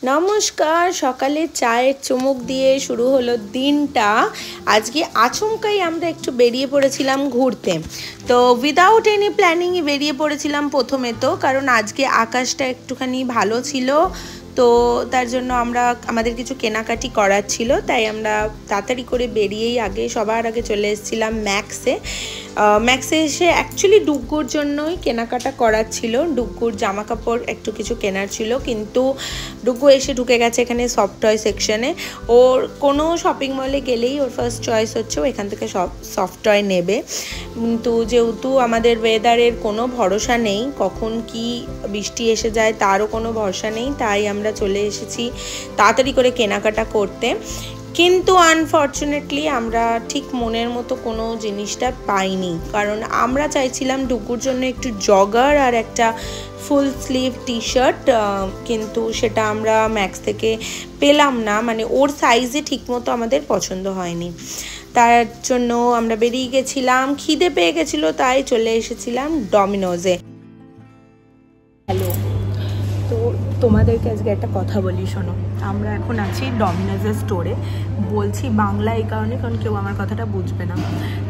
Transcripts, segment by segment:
নমস্কার, সকালে চায়ের চুমুক দিয়ে শুরু হলো দিনটা। আজকে আচমকাই আমরা একটু বেরিয়ে পড়েছিলাম ঘুরতে। তো উইদাউট এনি প্ল্যানিংই বেরিয়ে পড়েছিলাম প্রথমে, তো কারণ আজকে আকাশটা একটুখানি ভালো ছিল, তো তার জন্য আমাদের কিছু কেনাকাটি করার ছিল, তাই আমরা তাড়াতাড়ি করে বেরিয়েই সবার আগে চলে এসেছিলাম ম্যাক্সে এসে অ্যাকচুয়ালি ডুগ্গুর জন্যই কেনাকাটা করার ছিল। ডুগ্গুর জামা কাপড় একটু কিছু কেনার ছিল, কিন্তু ডুগ্গু এসে ঢুকে গেছে এখানে সফট টয় সেকশনে। ওর কোনো শপিং মলে গেলেই ওর ফার্স্ট চয়েস হচ্ছে ও এখান থেকে সফট টয় নেবে, কিন্তু যেহেতু আমাদের ওয়েদারের কোনো ভরসা নেই, কখন কি বৃষ্টি এসে যায় তারও কোনো ভরসা নেই, তাই আমরা চলে এসেছি তাড়াতাড়ি করে কেনাকাটা করতে। কিন্তু আনফর্চুনেটলি আমরা ঠিক মনের মতো কোনো জিনিসটা পাইনি, কারণ আমরা চাইছিলাম ডুগ্গুর জন্য একটু জগার আর একটা ফুল স্লিভ টি শার্ট, কিন্তু সেটা আমরা ম্যাক্স থেকে পেলাম না, মানে ওর সাইজে ঠিকমতো আমাদের পছন্দ হয়নি। তার জন্য আমরা বেরিয়ে গেছিলাম, খিদে পেয়ে গেছিলো, তাই চলে এসেছিলাম ডমিনোজে। হ্যালো, তো তোমাদেরকে আজকে একটা কথা বলি, শোনো। আমরা এখন আছি ডমিনোজের স্টোরে। বলছি বাংলা এই কারণে, কারণ কেউ আমার কথাটা বুঝবে না।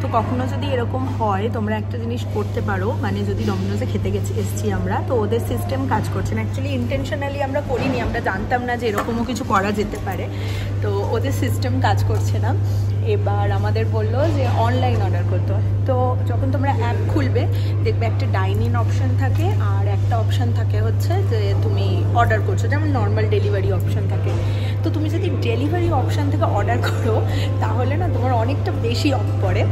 তো কখনো যদি এরকম হয়, তোমরা একটা জিনিস করতে পারো, মানে যদি ডমিনোজে খেতে এসেছি আমরা, তো ওদের সিস্টেম কাজ করছে না। অ্যাকচুয়ালি ইন্টেনশনালি আমরা করিনি, আমরা জানতাম না যে এরকমও কিছু করা যেতে পারে, তো ওদের সিস্টেম কাজ করছে না। এবার আমাদের বললো যে অনলাইন অর্ডার করতে হয়। তো যখন তোমরা অ্যাপ খুলবে দেখবে একটা ডাইন ইন অপশান থাকে, আর একটা অপশান থাকে হচ্ছে যে তুমি অর্ডার করছো, যেমন নর্মাল ডেলিভারি অপশান থাকে। তো তুমি যদি ডেলিভারি অপশান থেকে অর্ডার করো তাহলে না তোমার অনেকটা বেশি অফ পড়ে।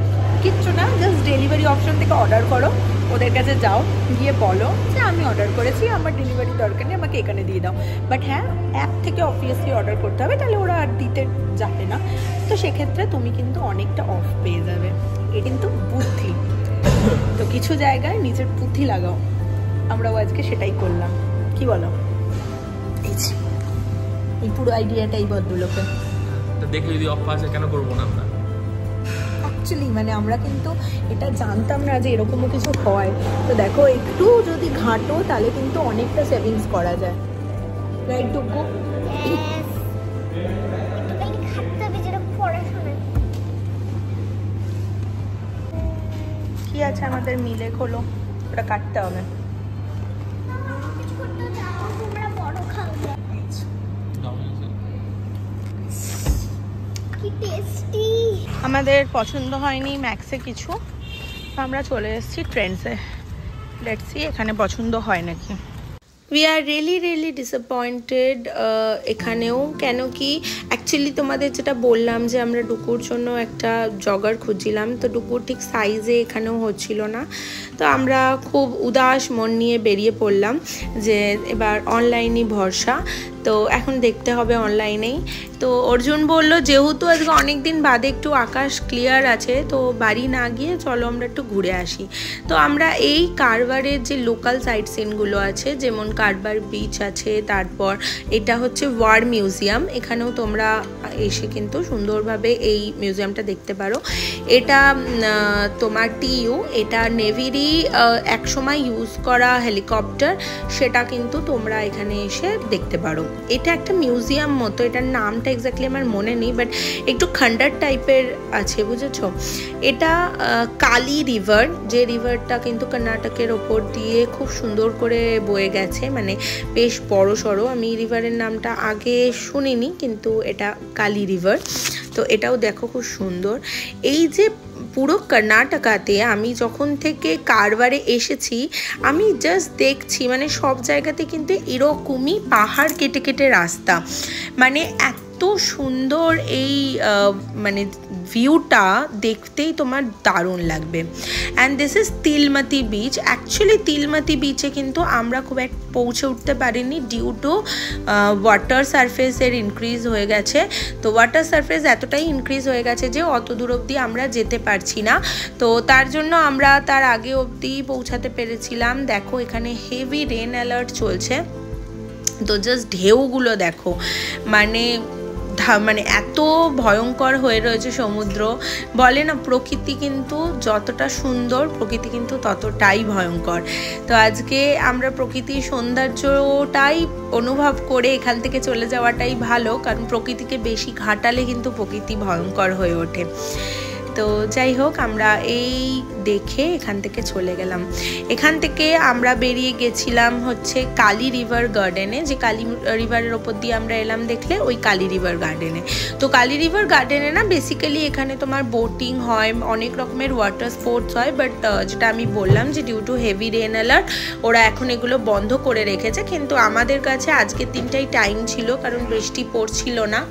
কিচ্ছু না, জাস্ট ডেলিভারি অপশান থেকে অর্ডার করো, ওদের কাছে যাও, গিয়ে বলো যে আমি অর্ডার করেছি, আমার ডেলিভারি দরকার নেই, আমাকে এখানে দিয়ে দাও। বাট হ্যাঁ, অ্যাপ থেকে অবভিয়াসলি অর্ডার করতে হবে, তাহলে ওরা আর দিতে যাবে না। তো সেক্ষেত্রে তুমি কিন্তু অনেকটা অফ পেয়ে যাবে। এ কিন্তু বুদ্ধি, তো কিছু জায়গায় নিজের বুদ্ধি লাগাও। আমরাও আজকে সেটাই করলাম, কি বলো? এই পুরো আইডিয়াটাই ভদ্রলোকে দেখে যদি অফ পাশে কেন করবো না আমরা। অ্যাকচুয়ালি মানে আমরা কিন্তু এটা জানতাম না যে এরকমও কিছু হয়। তো দেখো, একটু যদি ঘাঁটো তাহলে কিন্তু অনেকটা সেভিংস করা যায়, রাইট ডুগ্গু? কি আছে আমাদের মিলে, খোলো, ওটা কাটতে হবে। আমাদের পছন্দ হয়নি ম্যাক্সে কিছু, আমরা চলে এসেছি ট্রেন্ডসে। লেটস সি এখানে পছন্দ হয় নাকি। উই আর রিয়েলি ডিসঅ্যাপয়েন্টেড এখানেও। কেন কি, অ্যাকচুয়ালি তোমাদের যেটা বললাম যে আমরা ডুকুর জন্য একটা জগার খুঁজছিলাম, তো ডুকুর ঠিক সাইজে এখানেও হচ্ছিল না। তো আমরা খুব উদাস মন নিয়ে বেরিয়ে পড়লাম যে এবার অনলাইনই ভরসা। তো এখন দেখতে হবে অনলাইনেই। তো অর্জুন বলল যেহেতু আজকে অনেক দিন বাদে একটু আকাশ ক্লিয়ার আছে, তো বাড়ি না গিয়ে চলো আমরা একটু ঘুরে আসি। তো আমরা এই কারবারের যে লোকাল সাইট সিনগুলো আছে, যেমন কারবার বিচ আছে, তারপর এটা হচ্ছে ওয়ার মিউজিয়াম, এখানেও তোমরা এসে কিন্তু সুন্দরভাবে এই মিউজিয়ামটা দেখতে পারো। এটা তোমার টিইউ, এটা নেভিরই একসময় ইউজ করা হেলিকপ্টার, সেটা কিন্তু তোমরা এখানে এসে দেখতে পারো। এটা একটা মিউজিয়াম মতো, এটার নামটা এক্স্যাক্টলি আমার মনে নেই, বাট একটু খান্ডার টাইপের আছে, বুঝেছো? এটা কালী রিভার, যে রিভারটা কিন্তু কর্ণাটকের ওপর দিয়ে খুব সুন্দর করে বয়ে গেছে, মানে বেশ বড় সড়ো। আমি রিভারের নামটা আগে শুনিনি, কিন্তু এটা কালী রিভার। তো এটাও দেখো খুব সুন্দর। এই যে পুরো কর্ণাটকাতে আমি যখন থেকে কারবারে এসেছি, আমি জাস্ট দেখছি মানে সব জায়গাতে কিন্তু এরকমই পাহাড় কেটে কেটে রাস্তা, মানে এত সুন্দর এই মানে ভিউটা দেখতেই তোমার দারুণ লাগবে। And this is Tilmati beach. Actually Tilmati বিচে কিন্তু আমরা খুব পৌঁছে উঠতে পারিনি ডিউ টু ওয়াটার সারফেসের ইনক্রিজ হয়ে গেছে। তো ওয়াটার সারফেস এতটাই ইনক্রিজ হয়ে গেছে যে অত দূর অবধি আমরা যেতে পারছি না, তো তার জন্য আমরা তার আগে অবধি পৌঁছাতে পেরেছিলাম। দেখো এখানে হেভি রেন অ্যালার্ট চলছে, তো জাস্ট ঢেউগুলো দেখো, মানে মানে এত ভয়ঙ্কর হয়ে রয়েছে সমুদ্র। বলে না প্রকৃতি কিন্তু যতটা সুন্দর, প্রকৃতি কিন্তু ততটাই ভয়ঙ্কর। তো আজকে আমরা প্রকৃতির সৌন্দর্যটাই অনুভব করে এখান থেকে চলে যাওয়াটাই ভালো, কারণ প্রকৃতিকে বেশি ঘাটালে কিন্তু প্রকৃতি ভয়ঙ্কর হয়ে ওঠে। তো যাই হোক, আমরা এই দেখে এখান থেকে চলে গেলাম। এখান থেকে আমরা বেরিয়ে গেছিলাম হচ্ছে কালী রিভার গার্ডেনে, যে কালী রিভারের ওপর দিয়ে আমরা এলাম দেখলে, ওই কালী রিভার গার্ডেনে। তো কালী রিভার গার্ডেনে না বেসিক্যালি এখানে তোমার বোটিং হয়, অনেক রকমের ওয়াটার স্পোর্টস হয়, বাট যেটা আমি বললাম যে due to heavy rain alert ওরা এখন এগুলো বন্ধ করে রেখেছে। কিন্তু আমাদের কাছে আজকের দিনটাই টাইম ছিল, কারণ বৃষ্টি পড়ছিল না।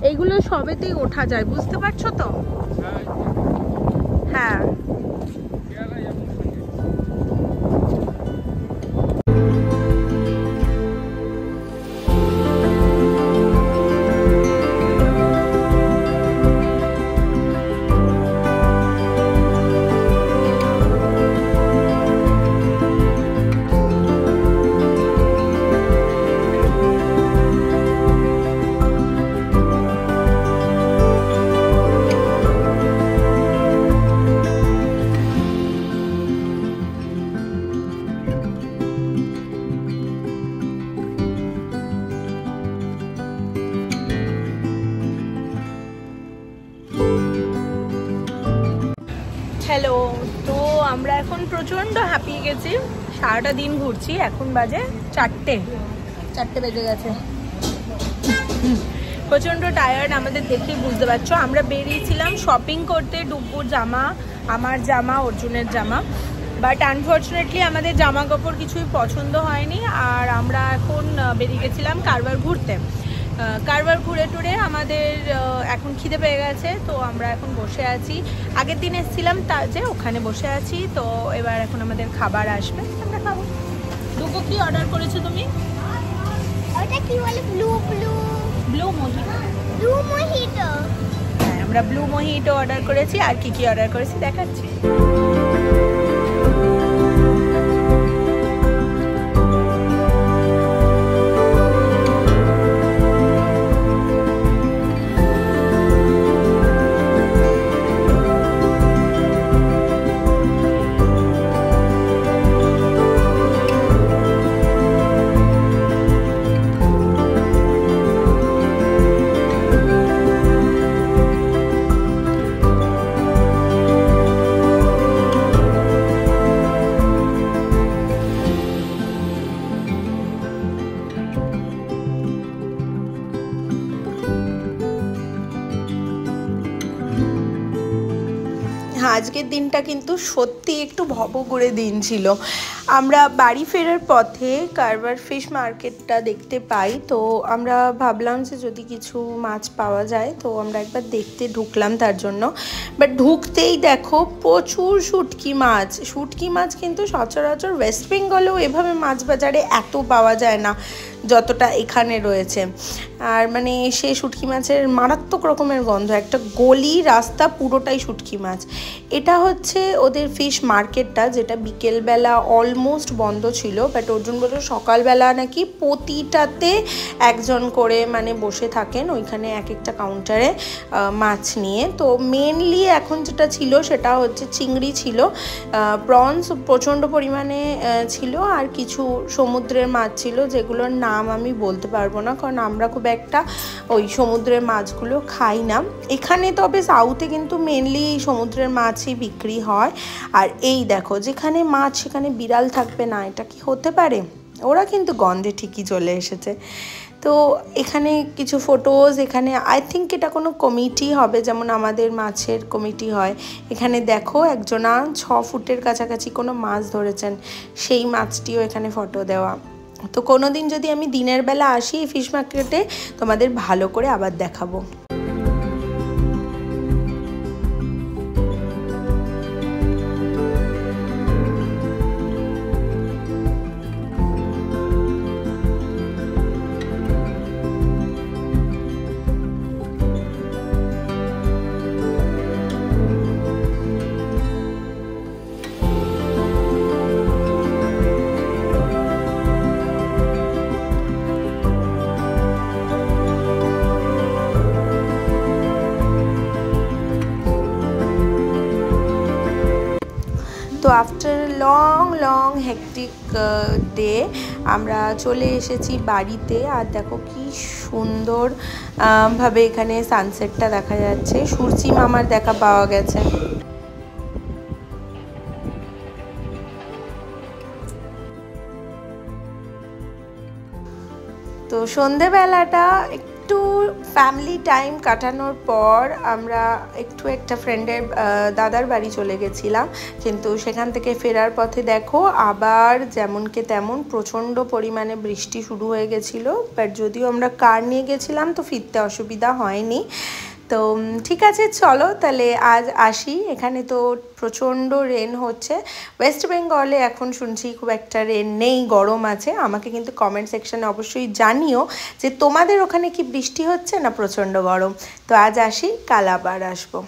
এইগুলো সবেতেই ওঠা যায়, বুঝতে পারছো তো? হ্যাঁ, হ্যালো। তো আমরা এখন প্রচণ্ড হাঁপিয়ে গেছি, সারাটা দিন ঘুরছি। এখন বাজে 4টে বেজে গেছে। প্রচণ্ড টায়ার্ড, আমাদের দেখেই বুঝতে পারছো। আমরা বেরিয়েছিলাম শপিং করতে, ডুব্বুর জামা, আমার জামা, অর্জুনের জামা, বাট আনফর্চুনেটলি আমাদের জামা কাপড় কিছুই পছন্দ হয়নি। আর আমরা এখন বেরিয়ে গেছিলাম কারবার ঘুরতে। কারবার ঘুরে টুরে আমাদের এখন খিদে পেয়ে গেছে, তো আমরা এখন বসে আছি। আগের দিন এসেছিলাম যে ওখানে বসে আছি। তো এবার এখন আমাদের খাবার আসবে, আমরা খাবো। দুটো কি অর্ডার করেছো তুমি? ওটা কি বলে? Blue mojito. হ্যাঁ, আমরা ব্লু মোহিটো অর্ডার করেছি। আর কি কি অর্ডার করেছি দেখাচ্ছি। আজকের দিনটা কিন্তু সত্যি একটু ভবঘুরে দিন ছিল। আমরা বাড়ি ফেরার পথে কারবার ফিশ মার্কেটটা দেখতে পাই, তো আমরা ভাবলাম যে যদি কিছু মাছ পাওয়া যায় তো আমরা একবার দেখতে ঢুকলাম তার জন্য। বাট ঢুকতেই দেখো প্রচুর শুটকি মাছ কিন্তু সচরাচর ওয়েস্ট বেঙ্গলেও এভাবে মাছ বাজারে এত পাওয়া যায় না যতটা এখানে রয়েছে। আর মানে সে শুটকি মাছের মারাত্মক রকমের গন্ধ, একটা গলি রাস্তা পুরোটাই শুটকি মাছ। এটা হচ্ছে ওদের ফিশ মার্কেটটা, যেটা বিকেলবেলা অলমোস্ট বন্ধ ছিল, বাট অর্জুন বলল সকালবেলা নাকি প্রতিটাতে একজন করে মানে বসে থাকেন ওইখানে এক একটা কাউন্টারে মাছ নিয়ে। তো মেনলি এখন যেটা ছিল সেটা হচ্ছে চিংড়ি ছিল, প্রনস প্রচণ্ড পরিমাণে ছিল, আর কিছু সমুদ্রের মাছ ছিল যেগুলোর নাম আমি বলতে পারবো না, কারণ আমরা খুব একটা ওই সমুদ্রের মাছগুলো খাই না এখানে। তবে সাউথে কিন্তু মেনলি সমুদ্রের মাছই বিক্রি হয়। আর এই দেখো, যেখানে মাছ সেখানে বিড়াল থাকবে না, এটা কি হতে পারে? ওরা কিন্তু গন্ধে ঠিকই চলে এসেছে। তো এখানে কিছু ফটোজ, এখানে আই থিঙ্ক এটা কোনো কমিটি হবে, যেমন আমাদের মাছের কমিটি হয়। এখানে দেখো একজনা 6 ফুটের কাছাকাছি কোনো মাছ ধরেছেন, সেই মাছটিও এখানে ফটো দেওয়া। তো কোনো দিন যদি আমি দিনের বেলা আসি এই ফিশ মার্কেটে তোমাদের ভালো করে আবার দেখাবো। তো আফটার লং হেক্টিক ডে আমরা চলে এসেছি বাড়িতে। আর দেখো কি সুন্দর ভাবে এখানে সানসেটটা দেখা যাচ্ছে, সূর্যি মামার দেখা পাওয়া গেছে। তো সন্ধেবেলাটা একটু ফ্যামিলি টাইম কাটানোর পর আমরা একটু একটা ফ্রেন্ডের দাদার বাড়ি চলে গেছিলাম, কিন্তু সেখান থেকে ফেরার পথে দেখো আবার যেমনকে তেমন প্রচণ্ড পরিমাণে বৃষ্টি শুরু হয়ে গেছিলো। বাট যদিও আমরা কার নিয়ে গেছিলাম তো ফিরতে অসুবিধা হয়নি। তো ঠিক আছে, চলো তাহলে আজ আসি। এখানে তো প্রচণ্ড রেন হচ্ছে। ওয়েস্ট বেঙ্গলে এখন শুনছি খুব একটা রেন নেই, গরম আছে। আমাকে কিন্তু কমেন্ট সেকশানে অবশ্যই জানিও যে তোমাদের ওখানে কি বৃষ্টি হচ্ছে না প্রচণ্ড গরম। তো আজ আসি, কাল আবার আসবো।